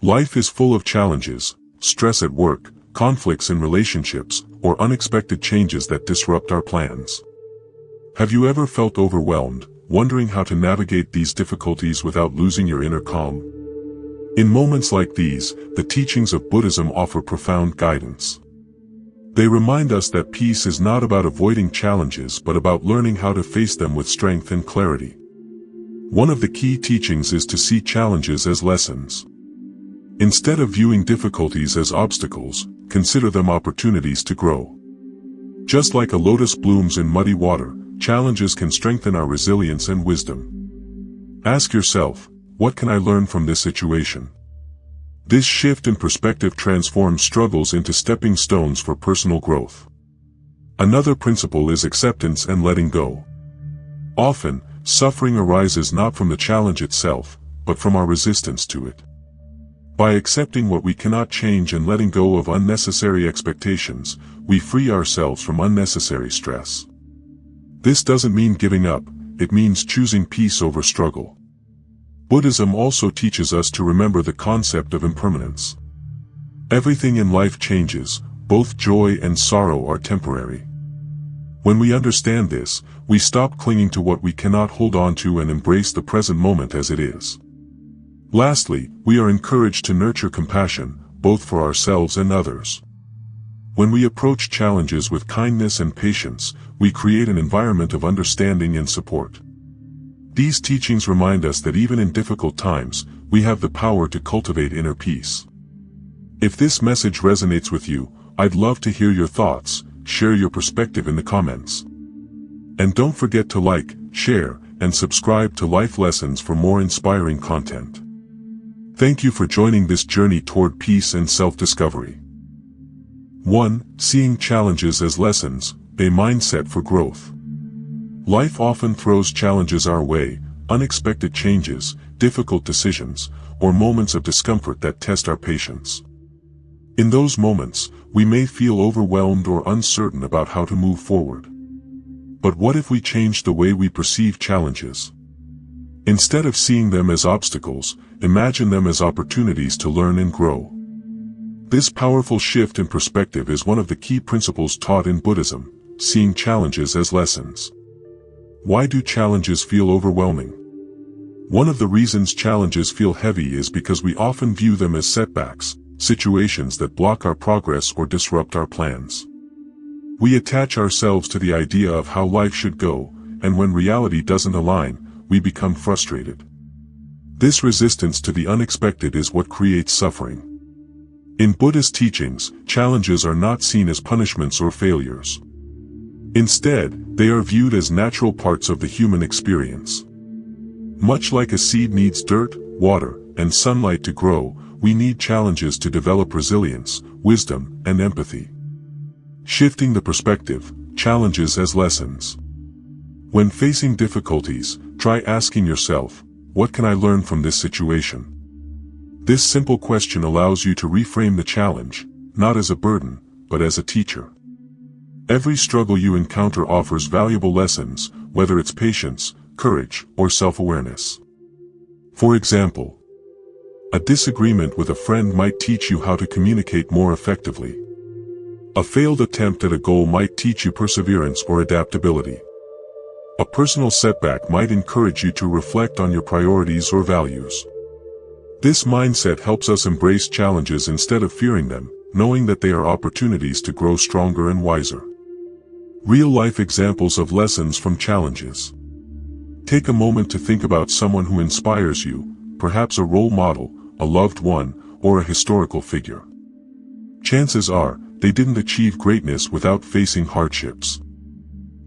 Life is full of challenges, stress at work, conflicts in relationships, or unexpected changes that disrupt our plans. Have you ever felt overwhelmed, wondering how to navigate these difficulties without losing your inner calm? In moments like these, the teachings of Buddhism offer profound guidance. They remind us that peace is not about avoiding challenges but about learning how to face them with strength and clarity. One of the key teachings is to see challenges as lessons. Instead of viewing difficulties as obstacles, consider them opportunities to grow. Just like a lotus blooms in muddy water, challenges can strengthen our resilience and wisdom. Ask yourself, what can I learn from this situation? This shift in perspective transforms struggles into stepping stones for personal growth. Another principle is acceptance and letting go. Often, suffering arises not from the challenge itself, but from our resistance to it. By accepting what we cannot change and letting go of unnecessary expectations, we free ourselves from unnecessary stress. This doesn't mean giving up, it means choosing peace over struggle. Buddhism also teaches us to remember the concept of impermanence. Everything in life changes, both joy and sorrow are temporary. When we understand this, we stop clinging to what we cannot hold on to and embrace the present moment as it is. Lastly, we are encouraged to nurture compassion, both for ourselves and others. When we approach challenges with kindness and patience, we create an environment of understanding and support. These teachings remind us that even in difficult times, we have the power to cultivate inner peace. If this message resonates with you, I'd love to hear your thoughts. Share your perspective in the comments. And don't forget to like, share, and subscribe to Life Lessons for more inspiring content. Thank you for joining this journey toward peace and self-discovery. 1. Seeing challenges as lessons, a mindset for growth. Life often throws challenges our way, unexpected changes, difficult decisions, or moments of discomfort that test our patience. In those moments, we may feel overwhelmed or uncertain about how to move forward. But what if we change the way we perceive challenges? Instead of seeing them as obstacles, imagine them as opportunities to learn and grow. This powerful shift in perspective is one of the key principles taught in Buddhism, seeing challenges as lessons. Why do challenges feel overwhelming? One of the reasons challenges feel heavy is because we often view them as setbacks, situations that block our progress or disrupt our plans. We attach ourselves to the idea of how life should go, and when reality doesn't align, we become frustrated. This resistance to the unexpected is what creates suffering. In Buddhist teachings, challenges are not seen as punishments or failures. Instead, they are viewed as natural parts of the human experience. Much like a seed needs dirt, water, and sunlight to grow, we need challenges to develop resilience, wisdom, and empathy. Shifting the perspective, challenges as lessons. When facing difficulties, try asking yourself, what can I learn from this situation? This simple question allows you to reframe the challenge, not as a burden, but as a teacher. Every struggle you encounter offers valuable lessons, whether it's patience, courage, or self-awareness. For example, a disagreement with a friend might teach you how to communicate more effectively. A failed attempt at a goal might teach you perseverance or adaptability. A personal setback might encourage you to reflect on your priorities or values. This mindset helps us embrace challenges instead of fearing them, knowing that they are opportunities to grow stronger and wiser. Real-life examples of lessons from challenges. Take a moment to think about someone who inspires you, perhaps a role model, a loved one, or a historical figure. Chances are, they didn't achieve greatness without facing hardships.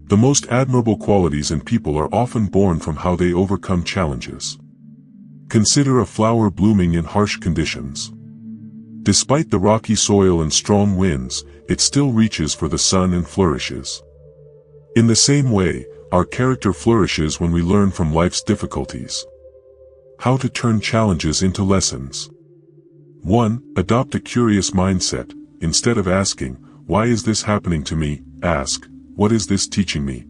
The most admirable qualities in people are often born from how they overcome challenges. Consider a flower blooming in harsh conditions. Despite the rocky soil and strong winds, it still reaches for the sun and flourishes. In the same way, our character flourishes when we learn from life's difficulties. How to turn challenges into lessons. 1. Adopt a curious mindset. Instead of asking, why is this happening to me, ask, what is this teaching me?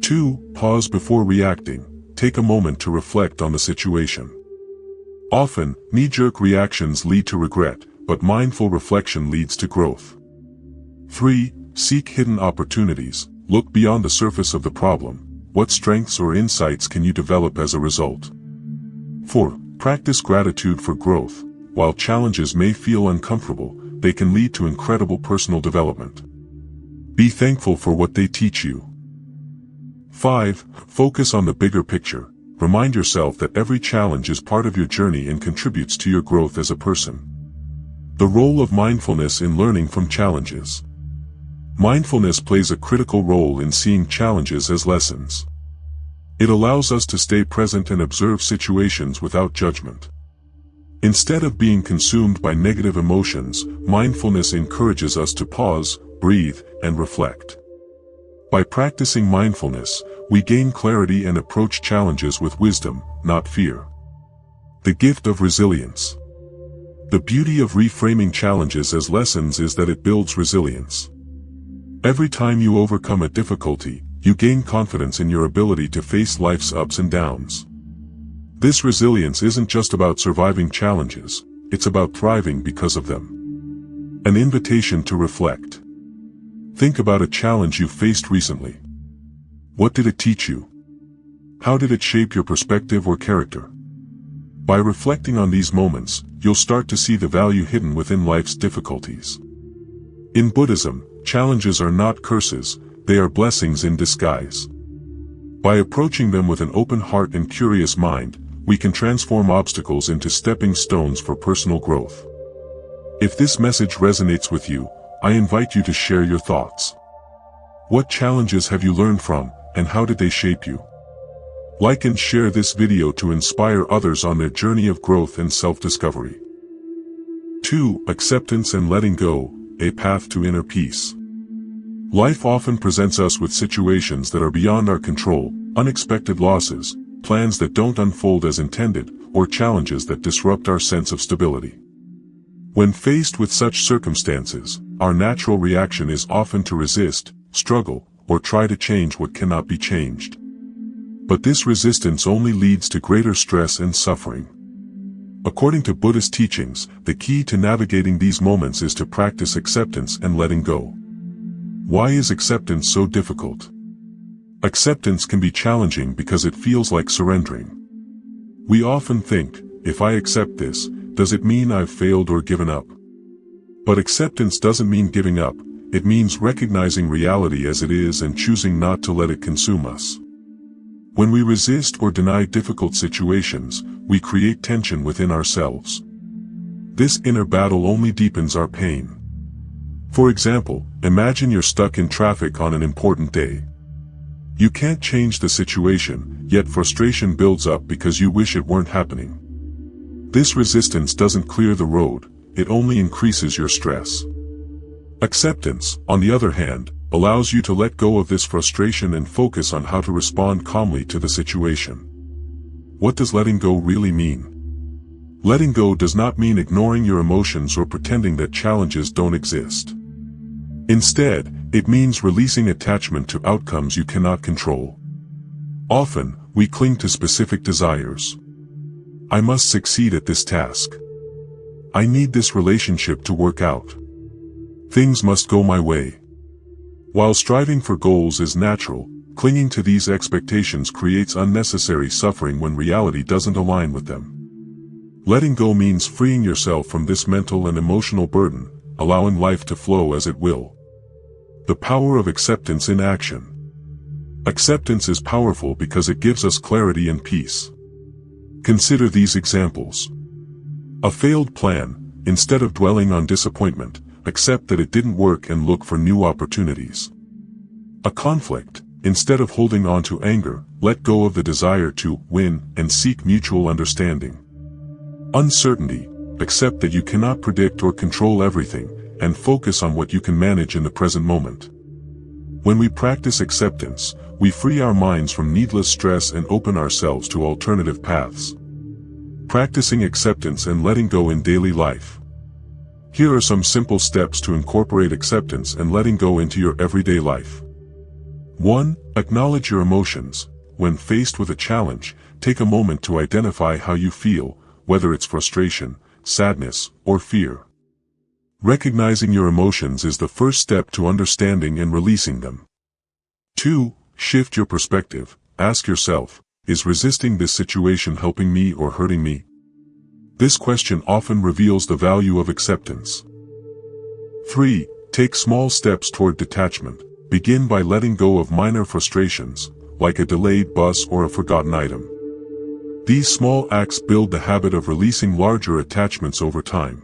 2. Pause before reacting. Take a moment to reflect on the situation. Often, knee-jerk reactions lead to regret, but mindful reflection leads to growth. 3. Seek hidden opportunities. Look beyond the surface of the problem. What strengths or insights can you develop as a result? 4. Practice gratitude for growth. While challenges may feel uncomfortable, they can lead to incredible personal development. Be thankful for what they teach you. 5. Focus on the bigger picture. Remind yourself that every challenge is part of your journey and contributes to your growth as a person. The role of mindfulness in learning from challenges. Mindfulness plays a critical role in seeing challenges as lessons. It allows us to stay present and observe situations without judgment. Instead of being consumed by negative emotions, mindfulness encourages us to pause, breathe, and reflect. By practicing mindfulness, we gain clarity and approach challenges with wisdom, not fear. The gift of resilience. The beauty of reframing challenges as lessons is that it builds resilience. Every time you overcome a difficulty, you gain confidence in your ability to face life's ups and downs. This resilience isn't just about surviving challenges, it's about thriving because of them. An invitation to reflect. Think about a challenge you faced recently. What did it teach you? How did it shape your perspective or character? By reflecting on these moments, you'll start to see the value hidden within life's difficulties. In Buddhism, challenges are not curses, they are blessings in disguise. By approaching them with an open heart and curious mind, we can transform obstacles into stepping stones for personal growth. If this message resonates with you, I invite you to share your thoughts. What challenges have you learned from, and how did they shape you? Like and share this video to inspire others on their journey of growth and self-discovery. 2. Acceptance and letting go, a path to inner peace. Life often presents us with situations that are beyond our control, unexpected losses, plans that don't unfold as intended, or challenges that disrupt our sense of stability. When faced with such circumstances, our natural reaction is often to resist, struggle, or try to change what cannot be changed. But this resistance only leads to greater stress and suffering. According to Buddhist teachings, the key to navigating these moments is to practice acceptance and letting go. Why is acceptance so difficult? Acceptance can be challenging because it feels like surrendering. We often think, if I accept this, does it mean I've failed or given up? But acceptance doesn't mean giving up, it means recognizing reality as it is and choosing not to let it consume us. When we resist or deny difficult situations, we create tension within ourselves. This inner battle only deepens our pain. For example, imagine you're stuck in traffic on an important day. You can't change the situation, yet frustration builds up because you wish it weren't happening. This resistance doesn't clear the road, it only increases your stress. Acceptance, on the other hand, allows you to let go of this frustration and focus on how to respond calmly to the situation. What does letting go really mean? Letting go does not mean ignoring your emotions or pretending that challenges don't exist. Instead, it means releasing attachment to outcomes you cannot control. Often, we cling to specific desires. I must succeed at this task. I need this relationship to work out. Things must go my way. While striving for goals is natural, clinging to these expectations creates unnecessary suffering when reality doesn't align with them. Letting go means freeing yourself from this mental and emotional burden, allowing life to flow as it will. The power of acceptance in action. Acceptance is powerful because it gives us clarity and peace. Consider these examples. A failed plan, instead of dwelling on disappointment, accept that it didn't work and look for new opportunities. A conflict, instead of holding on to anger, let go of the desire to win and seek mutual understanding. Uncertainty, accept that you cannot predict or control everything, and focus on what you can manage in the present moment. When we practice acceptance, we free our minds from needless stress and open ourselves to alternative paths. Practicing acceptance and letting go in daily life. Here are some simple steps to incorporate acceptance and letting go into your everyday life. 1. Acknowledge your emotions. When faced with a challenge, take a moment to identify how you feel, whether it's frustration, sadness, or fear. Recognizing your emotions is the first step to understanding and releasing them. 2. Shift your perspective. Ask yourself, is resisting this situation helping me or hurting me? This question often reveals the value of acceptance. 3. Take small steps toward detachment. Begin by letting go of minor frustrations, like a delayed bus or a forgotten item. These small acts build the habit of releasing larger attachments over time.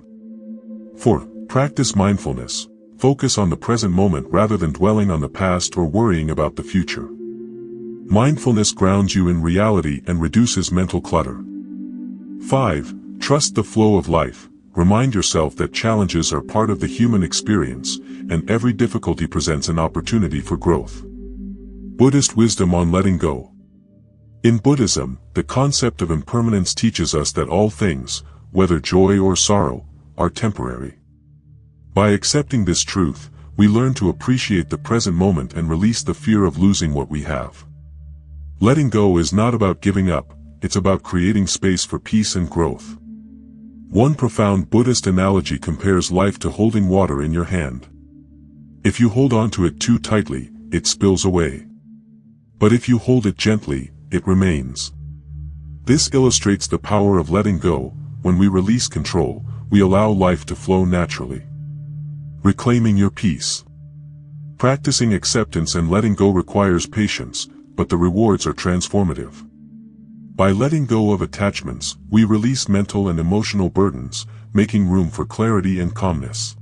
4. Practice mindfulness. Focus on the present moment rather than dwelling on the past or worrying about the future. Mindfulness grounds you in reality and reduces mental clutter. 5. Trust the flow of life. Remind yourself that challenges are part of the human experience, and every difficulty presents an opportunity for growth. Buddhist wisdom on letting go. In Buddhism, the concept of impermanence teaches us that all things, whether joy or sorrow, are temporary. By accepting this truth, we learn to appreciate the present moment and release the fear of losing what we have. Letting go is not about giving up, it's about creating space for peace and growth. One profound Buddhist analogy compares life to holding water in your hand. If you hold on to it too tightly, it spills away. But if you hold it gently, it remains. This illustrates the power of letting go. When we release control, we allow life to flow naturally. Reclaiming your peace. Practicing acceptance and letting go requires patience, but the rewards are transformative. By letting go of attachments, we release mental and emotional burdens, making room for clarity and calmness.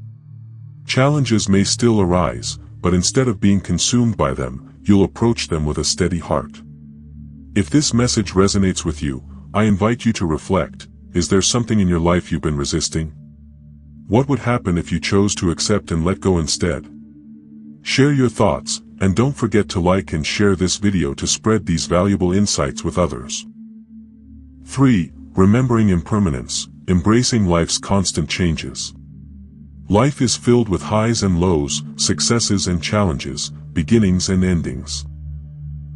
Challenges may still arise, but instead of being consumed by them, you'll approach them with a steady heart. If this message resonates with you, I invite you to reflect. Is there something in your life you've been resisting? What would happen if you chose to accept and let go instead? Share your thoughts, and don't forget to like and share this video to spread these valuable insights with others. 3. Remembering impermanence, embracing life's constant changes. Life is filled with highs and lows, successes and challenges, beginnings and endings.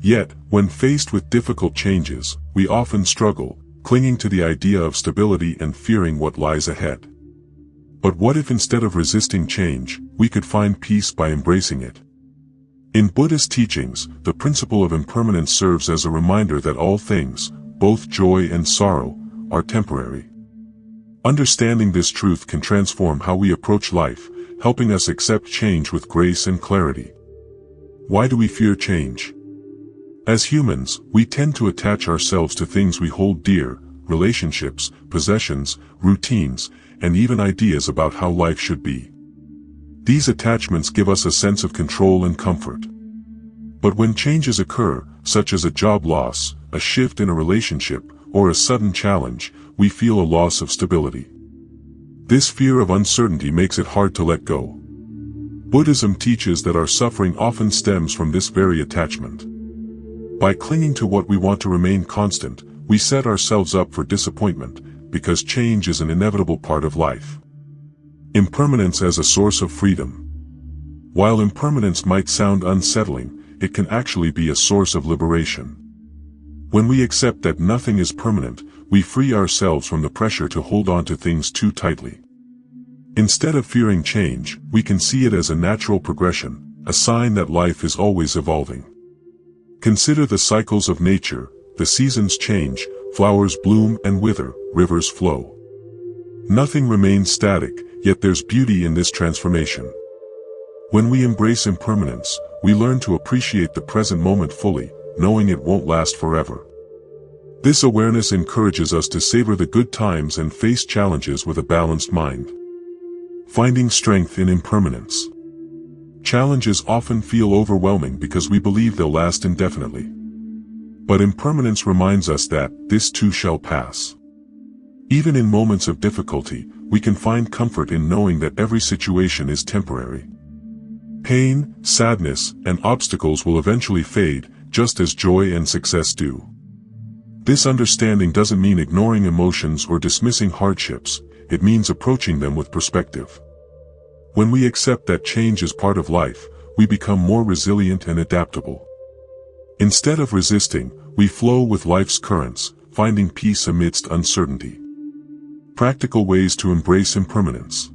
Yet, when faced with difficult changes, we often struggle, clinging to the idea of stability and fearing what lies ahead. But what if instead of resisting change, we could find peace by embracing it? In Buddhist teachings, the principle of impermanence serves as a reminder that all things, both joy and sorrow, are temporary. Understanding this truth can transform how we approach life, helping us accept change with grace and clarity. Why do we fear change? As humans, we tend to attach ourselves to things we hold dear, relationships, possessions, routines, and even ideas about how life should be. These attachments give us a sense of control and comfort. But when changes occur, such as a job loss, a shift in a relationship, or a sudden challenge, we feel a loss of stability. This fear of uncertainty makes it hard to let go. Buddhism teaches that our suffering often stems from this very attachment. By clinging to what we want to remain constant, we set ourselves up for disappointment, because change is an inevitable part of life. Impermanence as a source of freedom. While impermanence might sound unsettling, it can actually be a source of liberation. When we accept that nothing is permanent, we free ourselves from the pressure to hold on to things too tightly. Instead of fearing change, we can see it as a natural progression, a sign that life is always evolving. Consider the cycles of nature. The seasons change, flowers bloom and wither, rivers flow. Nothing remains static, yet there's beauty in this transformation. When we embrace impermanence, we learn to appreciate the present moment fully, knowing it won't last forever. This awareness encourages us to savor the good times and face challenges with a balanced mind. Finding strength in impermanence. Challenges often feel overwhelming because we believe they'll last indefinitely. But impermanence reminds us that this too shall pass. Even in moments of difficulty, we can find comfort in knowing that every situation is temporary. Pain, sadness, and obstacles will eventually fade, just as joy and success do. This understanding doesn't mean ignoring emotions or dismissing hardships, it means approaching them with perspective. When we accept that change is part of life, we become more resilient and adaptable. Instead of resisting, we flow with life's currents, finding peace amidst uncertainty. Practical ways to embrace impermanence.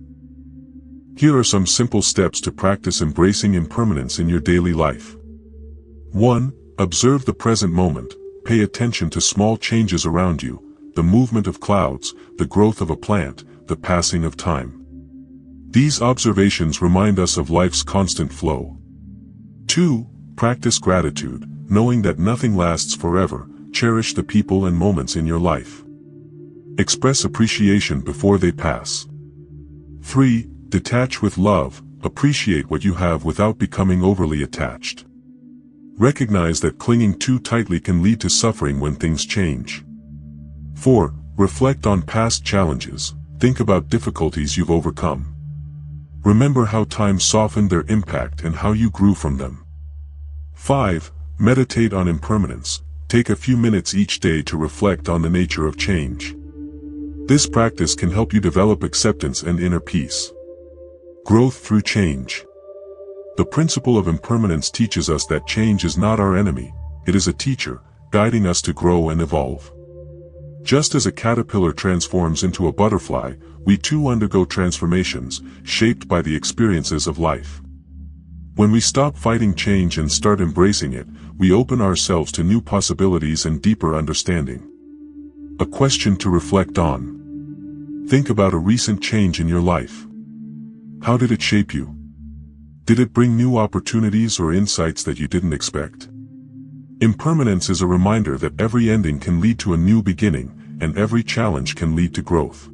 Here are some simple steps to practice embracing impermanence in your daily life. 1. Observe the present moment. Pay attention to small changes around you, the movement of clouds, the growth of a plant, the passing of time. These observations remind us of life's constant flow. 2. Practice gratitude, knowing that nothing lasts forever. Cherish the people and moments in your life. Express appreciation before they pass. 3. Detach with love, appreciate what you have without becoming overly attached. Recognize that clinging too tightly can lead to suffering when things change. 4. Reflect on past challenges, think about difficulties you've overcome. Remember how time softened their impact and how you grew from them. 5. Meditate on impermanence, take a few minutes each day to reflect on the nature of change. This practice can help you develop acceptance and inner peace. Growth through change. The principle of impermanence teaches us that change is not our enemy, it is a teacher, guiding us to grow and evolve. Just as a caterpillar transforms into a butterfly, we too undergo transformations, shaped by the experiences of life. When we stop fighting change and start embracing it, we open ourselves to new possibilities and deeper understanding. A question to reflect on. Think about a recent change in your life. How did it shape you? Did it bring new opportunities or insights that you didn't expect? Impermanence is a reminder that every ending can lead to a new beginning, and every challenge can lead to growth.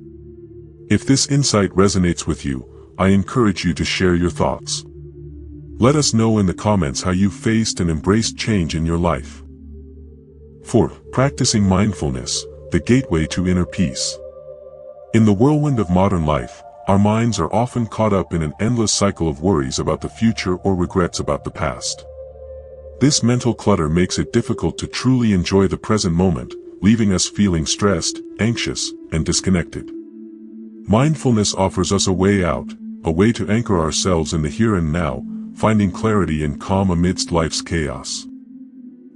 If this insight resonates with you, I encourage you to share your thoughts. Let us know in the comments how you faced and embraced change in your life. 4. Practicing mindfulness, the gateway to inner peace. In the whirlwind of modern life, our minds are often caught up in an endless cycle of worries about the future or regrets about the past. This mental clutter makes it difficult to truly enjoy the present moment, leaving us feeling stressed, anxious, and disconnected. Mindfulness offers us a way out, a way to anchor ourselves in the here and now, finding clarity and calm amidst life's chaos.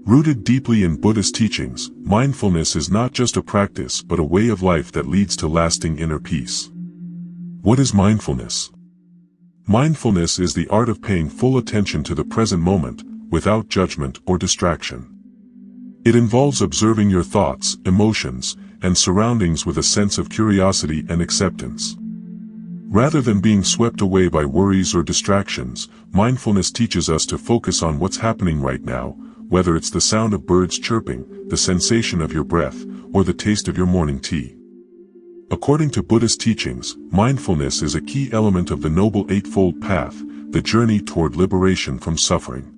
Rooted deeply in Buddhist teachings, mindfulness is not just a practice but a way of life that leads to lasting inner peace. What is mindfulness? Mindfulness is the art of paying full attention to the present moment, without judgment or distraction. It involves observing your thoughts, emotions, and surroundings with a sense of curiosity and acceptance. Rather than being swept away by worries or distractions, mindfulness teaches us to focus on what's happening right now, whether it's the sound of birds chirping, the sensation of your breath, or the taste of your morning tea. According to Buddhist teachings, mindfulness is a key element of the Noble Eightfold Path, the journey toward liberation from suffering.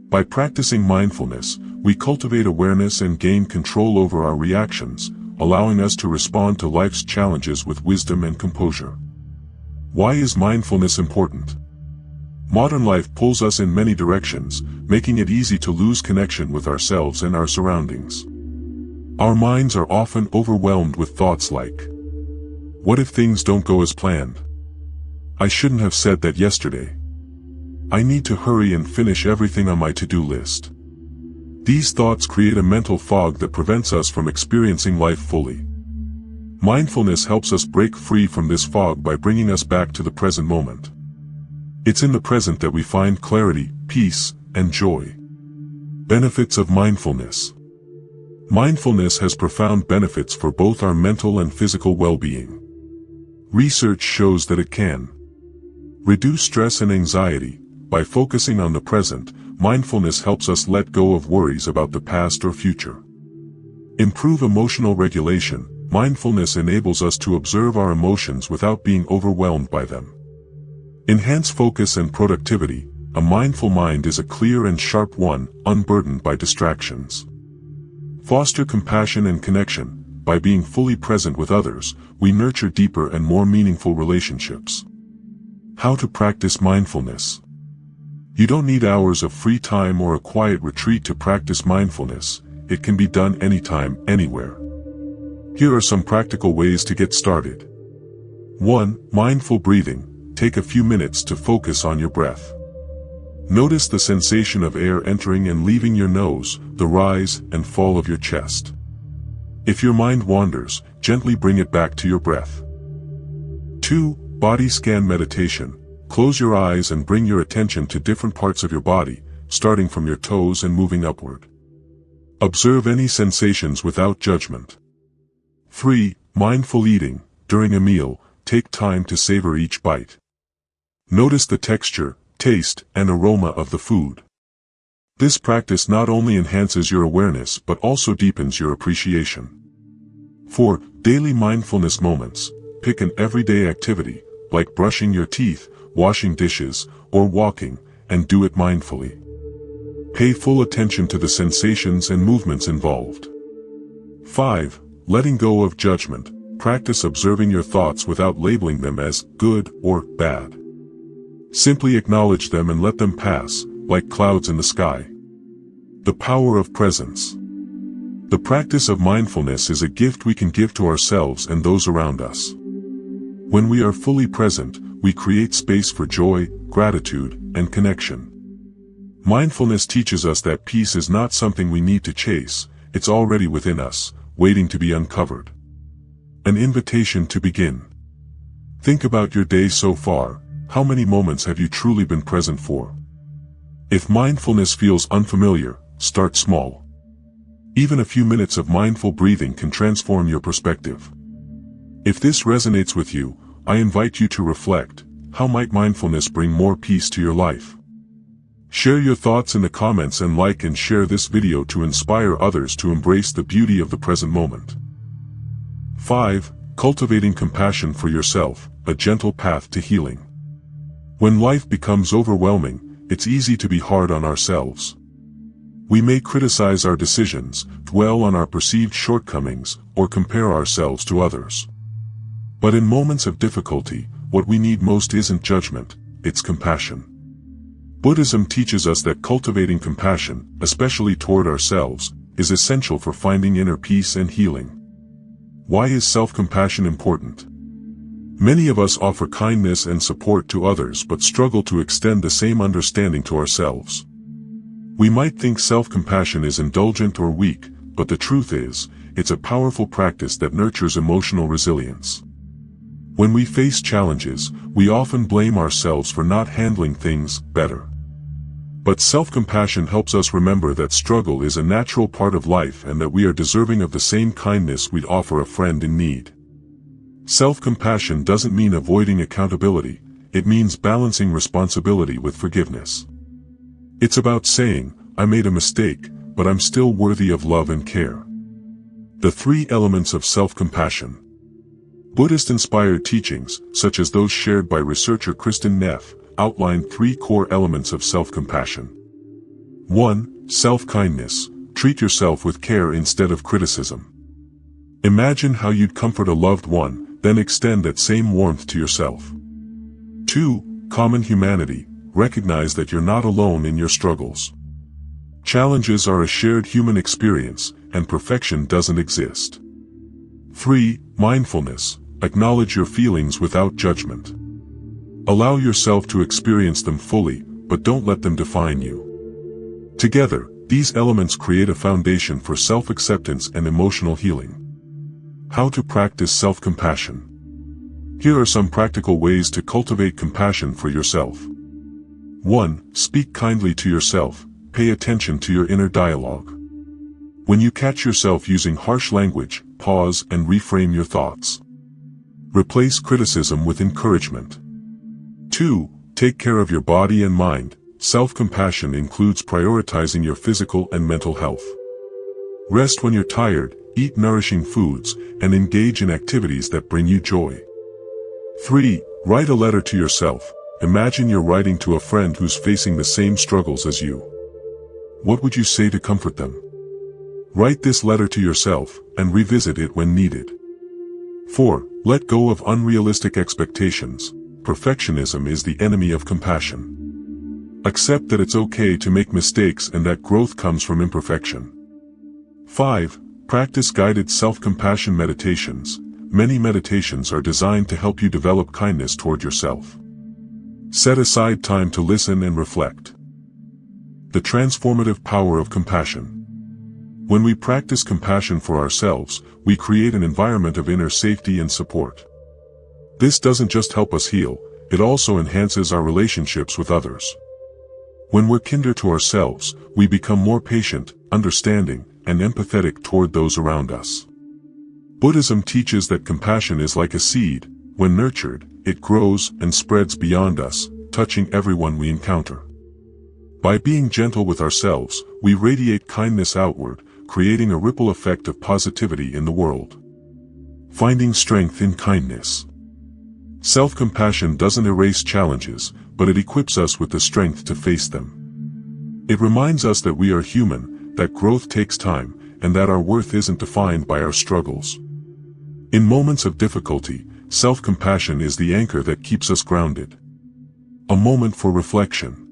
By practicing mindfulness, we cultivate awareness and gain control over our reactions, allowing us to respond to life's challenges with wisdom and composure. Why is mindfulness important? Modern life pulls us in many directions, making it easy to lose connection with ourselves and our surroundings. Our minds are often overwhelmed with thoughts like, what if things don't go as planned? I shouldn't have said that yesterday. I need to hurry and finish everything on my to-do list. These thoughts create a mental fog that prevents us from experiencing life fully. Mindfulness helps us break free from this fog by bringing us back to the present moment. It's in the present that we find clarity, peace, and joy. Benefits of mindfulness. Mindfulness has profound benefits for both our mental and physical well-being. Research shows that it can reduce stress and anxiety. By focusing on the present, mindfulness helps us let go of worries about the past or future. Improve emotional regulation. Mindfulness enables us to observe our emotions without being overwhelmed by them. Enhance focus and productivity. A mindful mind is a clear and sharp one, unburdened by distractions. Foster compassion and connection. By being fully present with others, we nurture deeper and more meaningful relationships. How to practice mindfulness. You don't need hours of free time or a quiet retreat to practice mindfulness. It can be done anytime, anywhere. Here are some practical ways to get started. 1. Mindful breathing. Take a few minutes to focus on your breath. Notice the sensation of air entering and leaving your nose, the rise and fall of your chest. If your mind wanders, gently bring it back to your breath. 2. Body scan meditation. Close your eyes and bring your attention to different parts of your body, starting from your toes and moving upward. Observe any sensations without judgment. 3. Mindful eating. During a meal, take time to savor each bite. Notice the texture, taste, and aroma of the food. This practice not only enhances your awareness but also deepens your appreciation. 4. Daily mindfulness moments. Pick an everyday activity, like brushing your teeth, washing dishes, or walking, and do it mindfully. Pay full attention to the sensations and movements involved. 5. Letting go of judgment. Practice observing your thoughts without labeling them as good or bad. Simply acknowledge them and let them pass, like clouds in the sky. The power of presence. The practice of mindfulness is a gift we can give to ourselves and those around us. When we are fully present, we create space for joy, gratitude, and connection. Mindfulness teaches us that peace is not something we need to chase, it's already within us, waiting to be uncovered. An invitation to begin. Think about your day so far. How many moments have you truly been present for? If mindfulness feels unfamiliar, start small. Even a few minutes of mindful breathing can transform your perspective. If this resonates with you, I invite you to reflect, how might mindfulness bring more peace to your life? Share your thoughts in the comments and like and share this video to inspire others to embrace the beauty of the present moment. 5. Cultivating compassion for yourself, a gentle path to healing. When life becomes overwhelming, it's easy to be hard on ourselves. We may criticize our decisions, dwell on our perceived shortcomings, or compare ourselves to others. But in moments of difficulty, what we need most isn't judgment, it's compassion. Buddhism teaches us that cultivating compassion, especially toward ourselves, is essential for finding inner peace and healing. Why is self-compassion important? Many of us offer kindness and support to others but struggle to extend the same understanding to ourselves. We might think self-compassion is indulgent or weak, but the truth is, it's a powerful practice that nurtures emotional resilience. When we face challenges, we often blame ourselves for not handling things better. But self-compassion helps us remember that struggle is a natural part of life and that we are deserving of the same kindness we'd offer a friend in need. Self-compassion doesn't mean avoiding accountability, it means balancing responsibility with forgiveness. It's about saying, I made a mistake, but I'm still worthy of love and care. The 3 elements of self-compassion. Buddhist-inspired teachings, such as those shared by researcher Kristen Neff, outline 3 core elements of self-compassion. 1. Self-kindness. Treat yourself with care instead of criticism. Imagine how you'd comfort a loved one, then extend that same warmth to yourself. 2. Common humanity. Recognize that you're not alone in your struggles. Challenges are a shared human experience, and perfection doesn't exist. 3. Mindfulness. Acknowledge your feelings without judgment. Allow yourself to experience them fully, but don't let them define you. Together, these elements create a foundation for self-acceptance and emotional healing. How to practice self-compassion. Here are some practical ways to cultivate compassion for yourself. 1. Speak kindly to yourself. Pay attention to your inner dialogue. When you catch yourself using harsh language, pause and reframe your thoughts. Replace criticism with encouragement. 2. Take care of your body and mind. Self-compassion includes prioritizing your physical and mental health. Rest when you're tired, eat nourishing foods, and engage in activities that bring you joy. 3. Write a letter to yourself. Imagine you're writing to a friend who's facing the same struggles as you. What would you say to comfort them? Write this letter to yourself, and revisit it when needed. 4. Let go of unrealistic expectations. Perfectionism is the enemy of compassion. Accept that it's okay to make mistakes and that growth comes from imperfection. 5. Practice guided self-compassion meditations. Many meditations are designed to help you develop kindness toward yourself. Set aside time to listen and reflect. The transformative power of compassion. When we practice compassion for ourselves, we create an environment of inner safety and support. This doesn't just help us heal, it also enhances our relationships with others. When we're kinder to ourselves, we become more patient, understanding, and empathetic toward those around us. Buddhism teaches that compassion is like a seed. When nurtured, it grows and spreads beyond us, touching everyone we encounter. By being gentle with ourselves, we radiate kindness outward, creating a ripple effect of positivity in the world. Finding strength in kindness. Self-compassion doesn't erase challenges, but it equips us with the strength to face them. It reminds us that we are human, that growth takes time, and that our worth isn't defined by our struggles. In moments of difficulty, self-compassion is the anchor that keeps us grounded. A moment for reflection.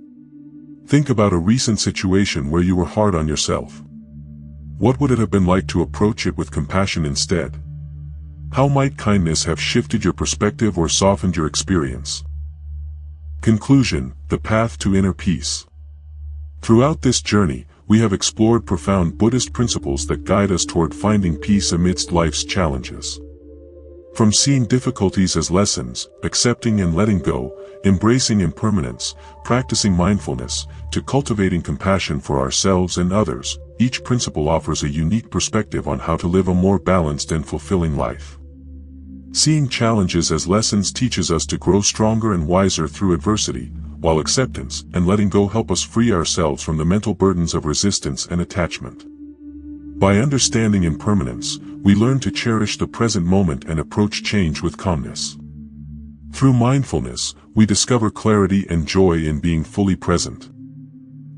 Think about a recent situation where you were hard on yourself. What would it have been like to approach it with compassion instead? How might kindness have shifted your perspective or softened your experience? Conclusion: the path to inner peace. Throughout this journey, we have explored profound Buddhist principles that guide us toward finding peace amidst life's challenges. From seeing difficulties as lessons, accepting and letting go, embracing impermanence, practicing mindfulness, to cultivating compassion for ourselves and others, each principle offers a unique perspective on how to live a more balanced and fulfilling life. Seeing challenges as lessons teaches us to grow stronger and wiser through adversity, while acceptance and letting go help us free ourselves from the mental burdens of resistance and attachment. By understanding impermanence, we learn to cherish the present moment and approach change with calmness. Through mindfulness, we discover clarity and joy in being fully present.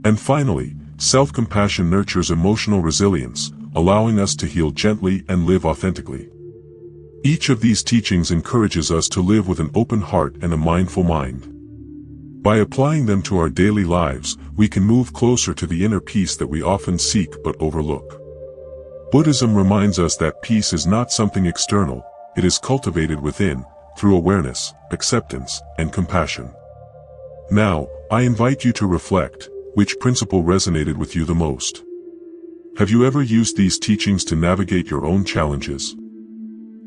And finally, self-compassion nurtures emotional resilience, allowing us to heal gently and live authentically. Each of these teachings encourages us to live with an open heart and a mindful mind. By applying them to our daily lives, we can move closer to the inner peace that we often seek but overlook. Buddhism reminds us that peace is not something external, it is cultivated within, through awareness, acceptance, and compassion. Now, I invite you to reflect, which principle resonated with you the most? Have you ever used these teachings to navigate your own challenges?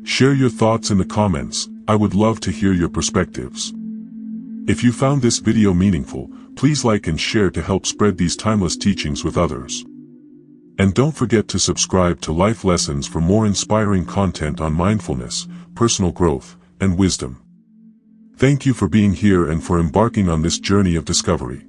Share your thoughts in the comments, I would love to hear your perspectives. If you found this video meaningful, please like and share to help spread these timeless teachings with others. And don't forget to subscribe to Life Lessons for more inspiring content on mindfulness, personal growth, and wisdom. Thank you for being here and for embarking on this journey of discovery.